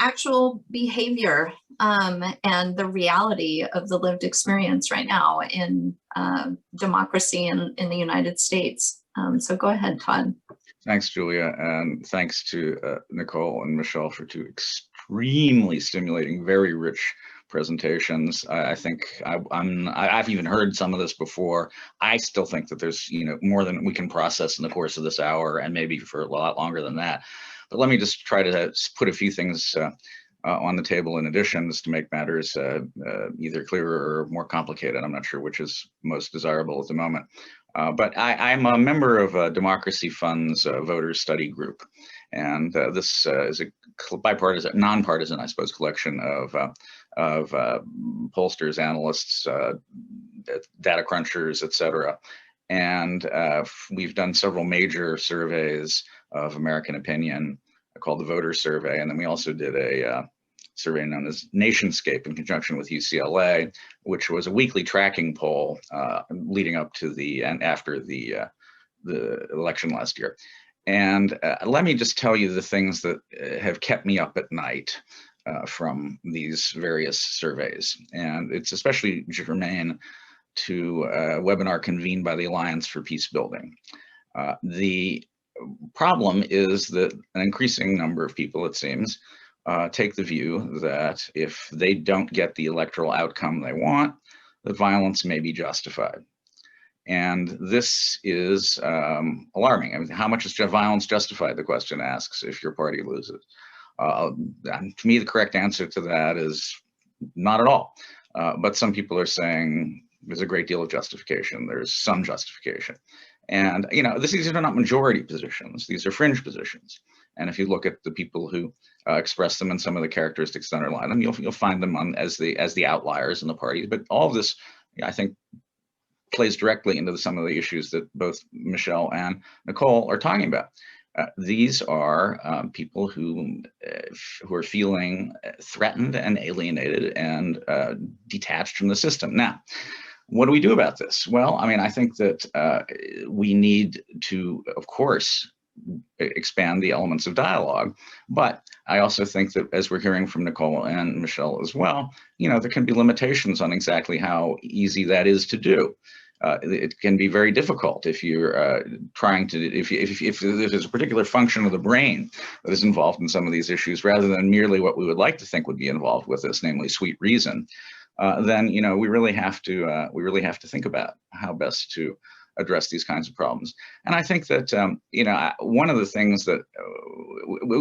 S1: actual behavior and the reality of the lived experience right now in democracy in the United States. So go ahead, Todd.
S4: Thanks, Julia, and thanks to Nicole and Michelle for two extremely stimulating, very rich presentations. I think I've even heard some of this before. I still think that there's more than we can process in the course of this hour, and maybe for a lot longer than that. But let me just try to put a few things on the table in addition, just to make matters either clearer or more complicated. I'm not sure which is most desirable at the moment. But I'm a member of Democracy Fund's Voters Study Group, and this is a bipartisan, nonpartisan, I suppose, collection of pollsters, analysts, data crunchers, etc. And we've done several major surveys of American opinion called the Voter Survey, and then we also did a survey known as Nationscape in conjunction with UCLA, which was a weekly tracking poll leading up to and after the election last year. And let me just tell you the things that have kept me up at night from these various surveys. And it's especially germane to a webinar convened by the Alliance for Peacebuilding. The problem is that an increasing number of people, it seems, take the view that if they don't get the electoral outcome they want, that violence may be justified. And this is alarming. I mean, how much is violence justified, the question asks, if your party loses? And to me, the correct answer to that is not at all. But some people are saying there's a great deal of justification. There's some justification. And, these are not majority positions. These are fringe positions. And if you look at the people who express them and some of the characteristics that underlie them, you'll find them as the outliers in the parties. But all of this, I think, plays directly into some of the issues that both Michelle and Nicole are talking about. These are people who are feeling threatened and alienated and detached from the system. Now, what do we do about this? Well, I mean, I think that we need to, of course, expand the elements of dialogue. But I also think that, as we're hearing from Nicole and Michelle as well, there can be limitations on exactly how easy that is to do. It can be very difficult if you're trying to, if there's a particular function of the brain that is involved in some of these issues, rather than merely what we would like to think would be involved with this, namely sweet reason. Then we really have to think about how best to address these kinds of problems. And I think that one of the things that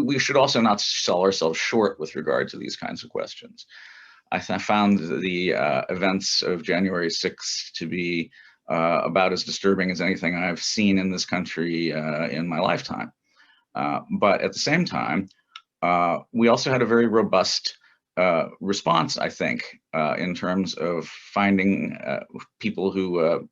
S4: we should also not sell ourselves short with regard to these kinds of questions. I found the events of January 6th to be about as disturbing as anything I've seen in this country in my lifetime. But at the same time, we also had a very robust response, I think, in terms of finding people who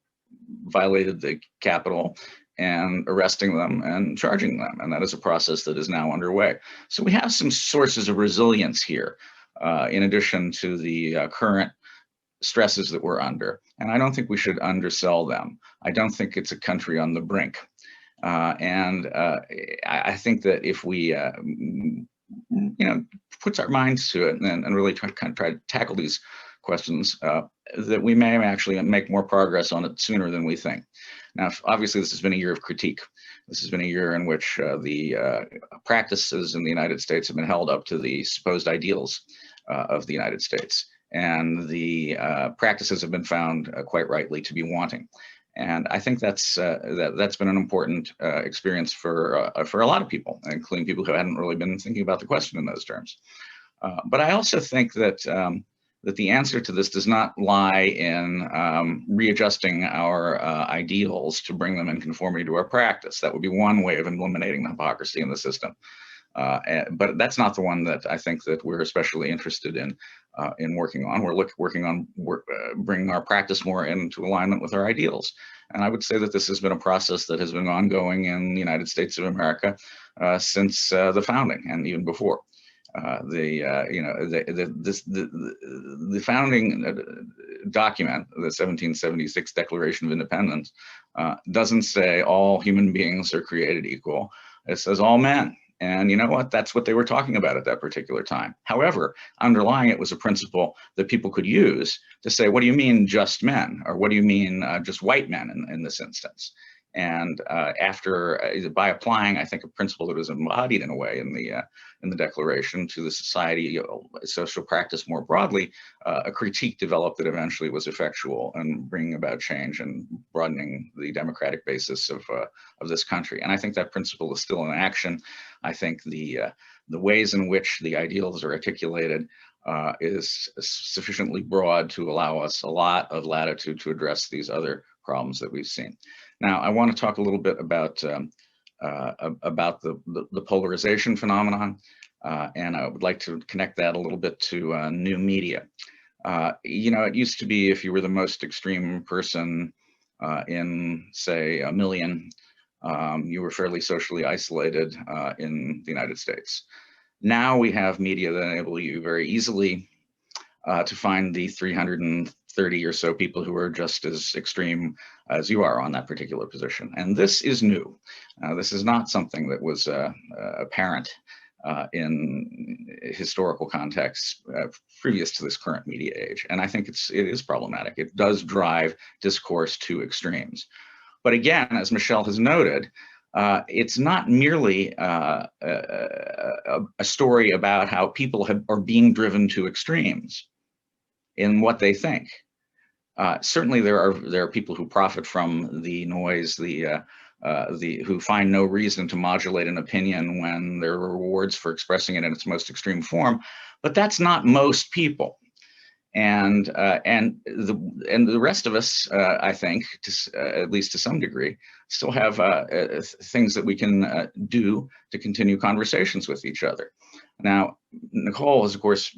S4: violated the Capitol and arresting them and charging them. And that is a process that is now underway. So we have some sources of resilience here, in addition to the current stresses that we're under. And I don't think we should undersell them. I don't think it's a country on the brink. I think that if we puts our minds to it and really try to tackle these questions, that we may actually make more progress on it sooner than we think. Now, obviously, this has been a year of critique. This has been a year in which the practices in the United States have been held up to the supposed ideals of the United States. And the practices have been found quite rightly to be wanting. And I think that's been an important experience for a lot of people, including people who hadn't really been thinking about the question in those terms. But I also think that that the answer to this does not lie in readjusting our ideals to bring them in conformity to our practice. That would be one way of eliminating the hypocrisy in the system. But that's not the one that I think that we're especially interested in working on. We're working on bringing our practice more into alignment with our ideals. And I would say that this has been a process that has been ongoing in the United States of America since the founding and even before. The founding document, the 1776 Declaration of Independence, doesn't say all human beings are created equal. It says all men And you know what? That's what they were talking about at that particular time. However, underlying it was a principle that people could use to say, what do you mean just men? Or what do you mean just white men in this instance? And by applying, I think, a principle that was embodied in a way in the Declaration to the society, social practice more broadly, a critique developed that eventually was effectual in bringing about change and broadening the democratic basis of this country. And I think that principle is still in action. I think the ways in which the ideals are articulated is sufficiently broad to allow us a lot of latitude to address these other problems that we've seen. Now, I want to talk a little bit about the polarization phenomenon, and I would like to connect that a little bit to new media. You know, it used to be if you were the most extreme person in, say, a million, you were fairly socially isolated in the United States. Now we have media that enable you very easily to find the 330 or so people who are just as extreme as you are on that particular position. And this is new. This is not something that was apparent in historical contexts previous to this current media age. And I think it is problematic. It does drive discourse to extremes. But again, as Michelle has noted, it's not merely a story about how people are being driven to extremes in what they think. Certainly, there are people who profit from the noise, who find no reason to modulate an opinion when there are rewards for expressing it in its most extreme form. But that's not most people. And the rest of us, I think, at least to some degree, still have things that we can do to continue conversations with each other. Now, Nicole has, of course,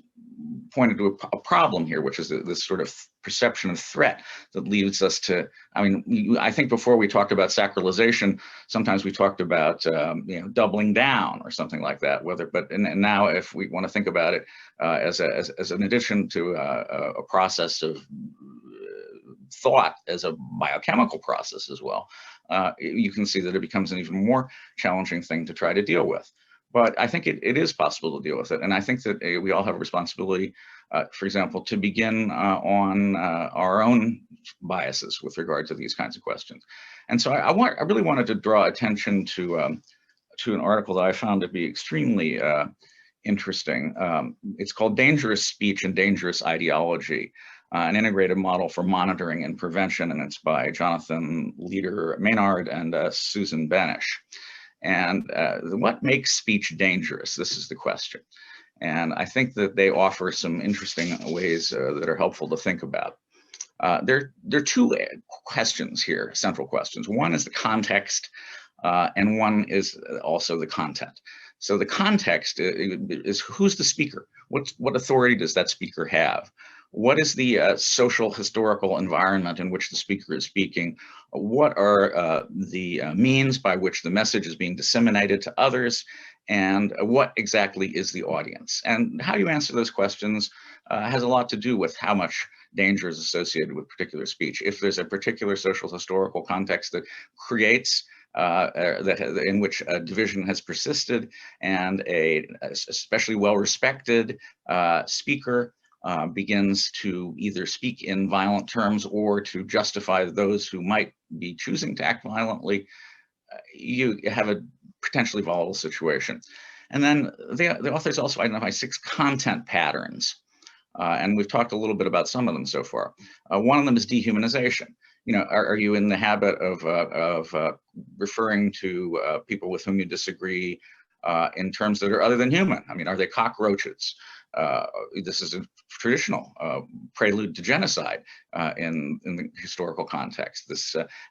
S4: pointed to a problem here, which is this sort of perception of threat that leads us to, I mean, I think before we talked about sacralization, sometimes we talked about, doubling down or something like that, and now if we want to think about it as an addition to a process of thought as a biochemical process as well, you can see that it becomes an even more challenging thing to try to deal with. But I think it is possible to deal with it. And I think that we all have a responsibility, for example, to begin on our own biases with regard to these kinds of questions. And so I really wanted to draw attention to an article that I found to be extremely interesting. It's called Dangerous Speech and Dangerous Ideology, an integrated model for monitoring and prevention. And it's by Jonathan Maynard and Susan Benish. And what makes speech dangerous? This is the question. And I think that they offer some interesting ways that are helpful to think about. There are two questions here, central questions. One is the context, and one is also the content. So the context is who's the speaker? What authority does that speaker have? What is the social historical environment in which the speaker is speaking? What are the means by which the message is being disseminated to others? And what exactly is the audience? And how you answer those questions has a lot to do with how much danger is associated with particular speech. If there's a particular social historical context that creates in which a division has persisted and a especially well-respected speaker begins to either speak in violent terms or to justify those who might be choosing to act violently, you have a potentially volatile situation. And then the authors also identify 6 content patterns. And we've talked a little bit about some of them so far. One of them is dehumanization. You know, are you in the habit of referring to people with whom you disagree in terms that are other than human? I mean, are they cockroaches? This is a traditional prelude to genocide in the historical context.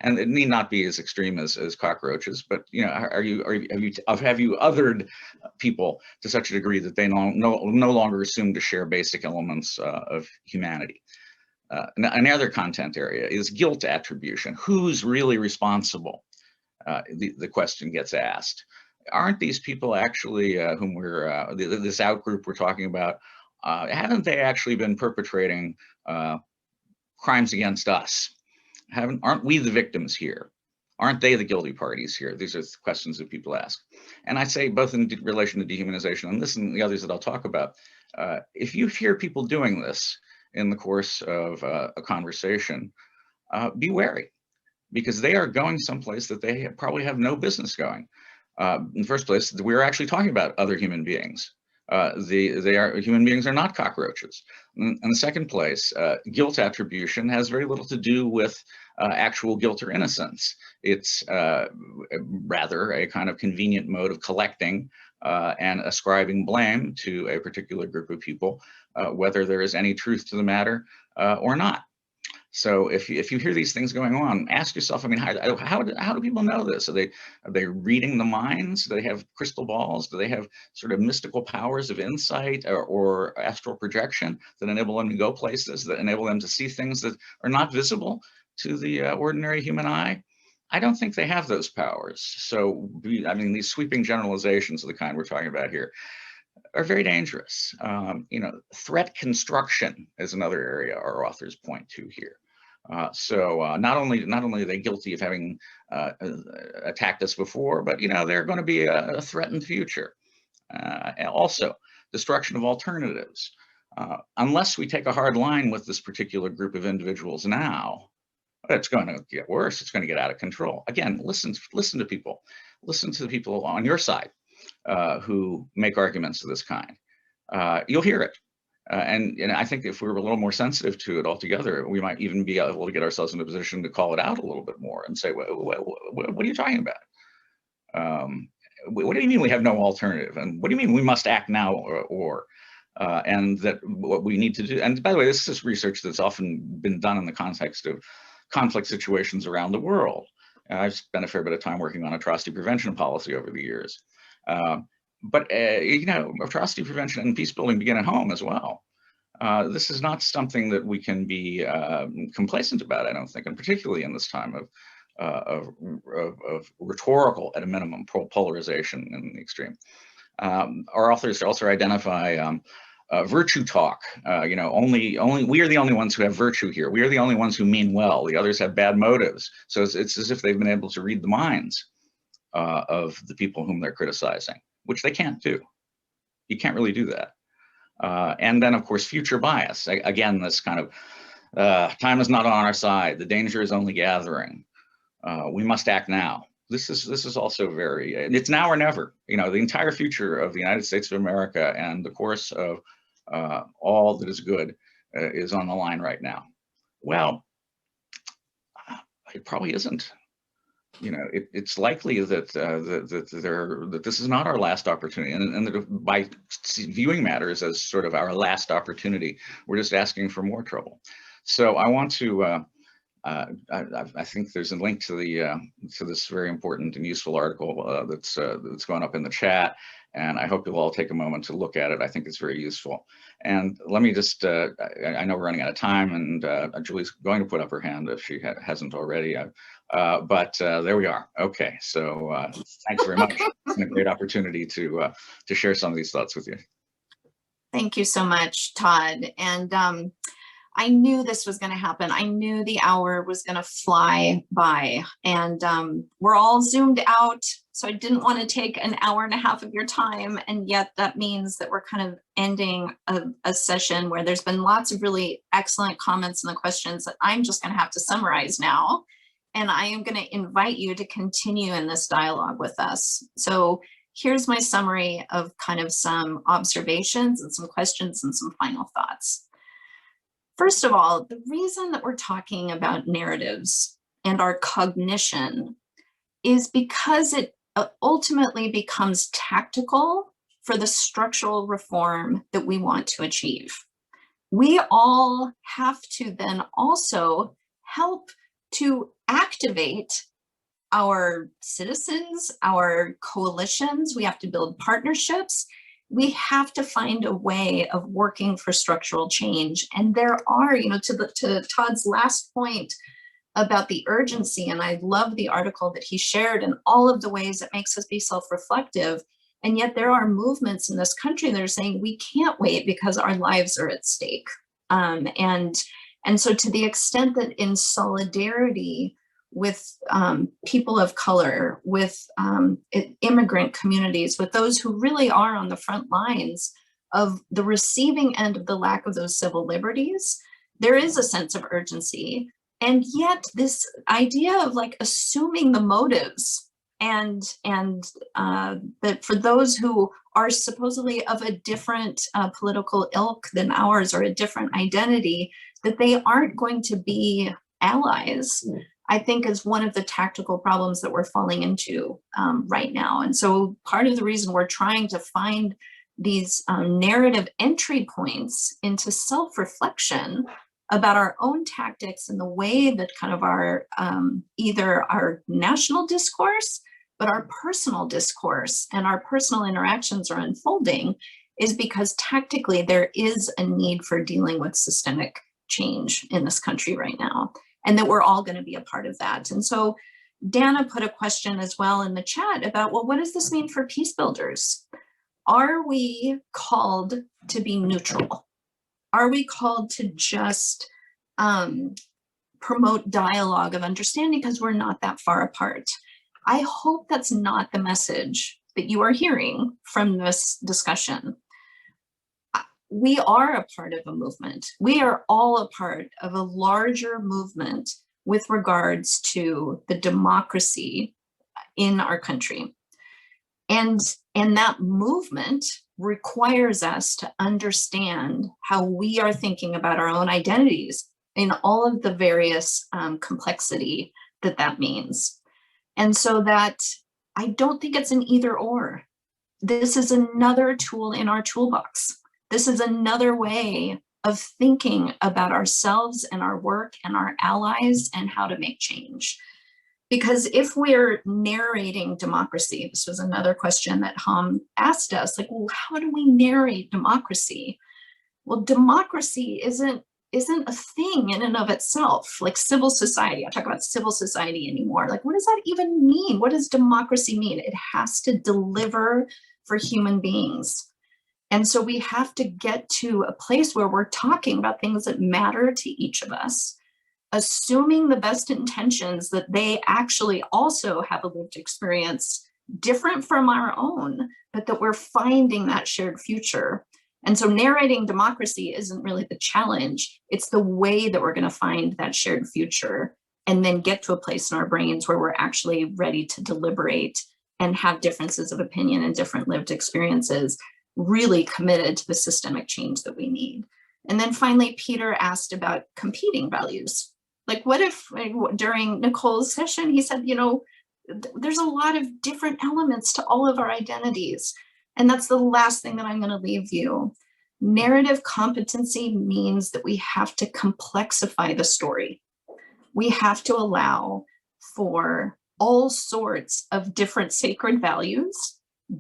S4: And it need not be as extreme as cockroaches, but you know, have you othered people to such a degree that they no longer assume to share basic elements of humanity? Another content area is guilt attribution. Who's really responsible? The question gets asked. Aren't these people actually whom we're this outgroup we're talking about? Haven't they actually been perpetrating crimes against us? Aren't we the victims here? Aren't they the guilty parties here? These are questions that people ask. And I say, both in relation to dehumanization and this and the others that I'll talk about, if you hear people doing this in the course of a conversation, be wary, because they are going someplace that they probably have no business going. In the first place, we're actually talking about other human beings. Human beings are not cockroaches. In the second place, guilt attribution has very little to do with actual guilt or innocence. It's rather a kind of convenient mode of collecting and ascribing blame to a particular group of people, whether there is any truth to the matter or not. So if you hear these things going on, ask yourself, I mean, how do people know this? Are they reading the minds? Do they have crystal balls? Do they have sort of mystical powers of insight or astral projection that enable them to go places, that enable them to see things that are not visible to the ordinary human eye? I don't think they have those powers. So, I mean, these sweeping generalizations of the kind we're talking about here are very dangerous. Threat construction is another area our authors point to here. Not only are they guilty of having attacked us before, but they're going to be a threat in the future. And also, destruction of alternatives. Unless we take a hard line with this particular group of individuals now, it's going to get worse. It's going to get out of control. Again, listen to people. Listen to the people on your side who make arguments of this kind. You'll hear it. And I think if we were a little more sensitive to it altogether, we might even be able to get ourselves in a position to call it out a little bit more and say, what are you talking about? What do you mean we have no alternative? And what do you mean we must act now and that what we need to do? And by the way, this is research that's often been done in the context of conflict situations around the world. I've spent a fair bit of time working on atrocity prevention policy over the years. But atrocity prevention and peace building begin at home as well. This is not something that we can be complacent about, I don't think, and particularly in this time of rhetorical, at a minimum, polarization in the extreme. Our authors also identify virtue talk. Only we are the only ones who have virtue here. We are the only ones who mean well. The others have bad motives. So it's as if they've been able to read the minds of the people whom they're criticizing, which they can't do. You can't really do that. And then, of course, future bias. Again, this kind of time is not on our side. The danger is only gathering. We must act now. This is also very, it's now or never. The entire future of the United States of America and the course of all that is good is on the line right now. Well, it probably isn't. It's likely that that this is not our last opportunity, and that by viewing matters as sort of our last opportunity, we're just asking for more trouble. So I want to. I think there's a link to this very important and useful article that's going up in the chat, and I hope you'll all take a moment to look at it. I think it's very useful. And let me just, I know we're running out of time, and Julie's going to put up her hand if she hasn't already. But there we are. Okay, so thanks very much. It's been a great opportunity to share some of these thoughts with you.
S1: Thank you so much, Todd. And I knew this was going to happen. I knew the hour was going to fly by, and we're all zoomed out. So I didn't want to take an hour and a half of your time. And yet that means that we're kind of ending a session where there's been lots of really excellent comments and the questions that I'm just going to have to summarize now. And I am going to invite you to continue in this dialogue with us. So here's my summary of kind of some observations and some questions and some final thoughts. First of all, the reason that we're talking about narratives and our cognition is because it ultimately becomes tactical for the structural reform that we want to achieve. We all have to then also help to activate our citizens, our coalitions. We have to build partnerships. We have to find a way of working for structural change. And there are, to Todd's last point about the urgency, and I love the article that he shared and all of the ways it makes us be self-reflective. And yet there are movements in this country that are saying we can't wait because our lives are at stake. And so to the extent that in solidarity, with people of color, with immigrant communities, with those who really are on the front lines of the receiving end of the lack of those civil liberties, there is a sense of urgency. And yet this idea of like assuming the motives and that for those who are supposedly of a different political ilk than ours, or a different identity, that they aren't going to be allies, I think is one of the tactical problems that we're falling into right now. And so part of the reason we're trying to find these narrative entry points into self-reflection about our own tactics and the way that kind of our either our national discourse, but our personal discourse and our personal interactions are unfolding, is because tactically there is a need for dealing with systemic change in this country right now, and that we're all going to be a part of that. And so Dana put a question as well in the chat about, well, what does this mean for peace builders? Are we called to be neutral? Are we called to just promote dialogue of understanding because we're not that far apart? I hope that's not the message that you are hearing from this discussion. We are a part of a movement. We are all a part of a larger movement with regards to the democracy in our country. And that movement requires us to understand how we are thinking about our own identities in all of the various complexity that means. And so that I don't think it's an either or. This is another tool in our toolbox. This is another way of thinking about ourselves and our work and our allies and how to make change. Because if we're narrating democracy, this was another question that Ham asked us, like, well, how do we narrate democracy? Well, democracy isn't a thing in and of itself, like civil society. I talk about civil society anymore. Like, what does that even mean? What does democracy mean? It has to deliver for human beings. And so we have to get to a place where we're talking about things that matter to each of us, assuming the best intentions that they actually also have a lived experience different from our own, but that we're finding that shared future. And so narrating democracy isn't really the challenge. It's the way that we're going to find that shared future and then get to a place in our brains where we're actually ready to deliberate and have differences of opinion and different lived experiences, really committed to the systemic change that we need. And then finally, Peter asked about competing values. Like, what if during Nicole's session, he said, you know, there's a lot of different elements to all of our identities. And that's the last thing that I'm going to leave you. Narrative competency means that we have to complexify the story. We have to allow for all sorts of different sacred values,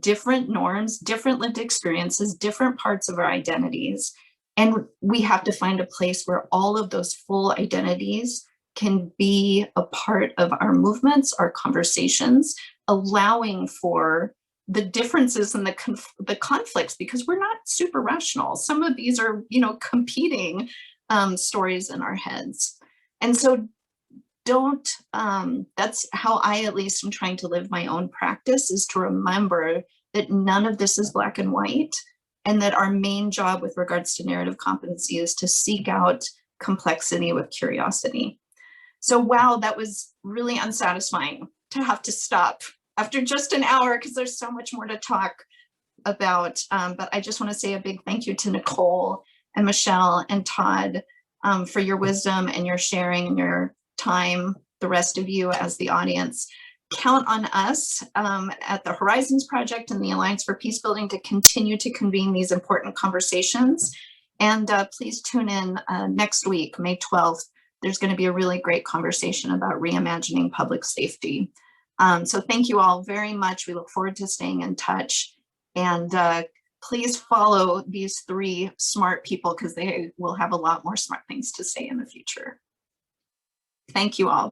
S1: different norms, different lived experiences, different parts of our identities. And we have to find a place where all of those full identities can be a part of our movements, our conversations, allowing for the differences and the conflicts, because we're not super rational. Some of these are, you know, competing stories in our heads. And so that's how I at least am trying to live my own practice, is to remember that none of this is black and white, and that our main job with regards to narrative competency is to seek out complexity with curiosity. So wow, that was really unsatisfying to have to stop after just an hour, because there's so much more to talk about. But I just want to say a big thank you to Nicole and Michelle and Todd for your wisdom and your sharing and your time, the rest of you as the audience. Count on us at the Horizons Project and the Alliance for Peacebuilding to continue to convene these important conversations. And please tune in next week, May 12th. There's going to be a really great conversation about reimagining public safety. So thank you all very much. We look forward to staying in touch. And please follow these three smart people, because they will have a lot more smart things to say in the future. Thank you all.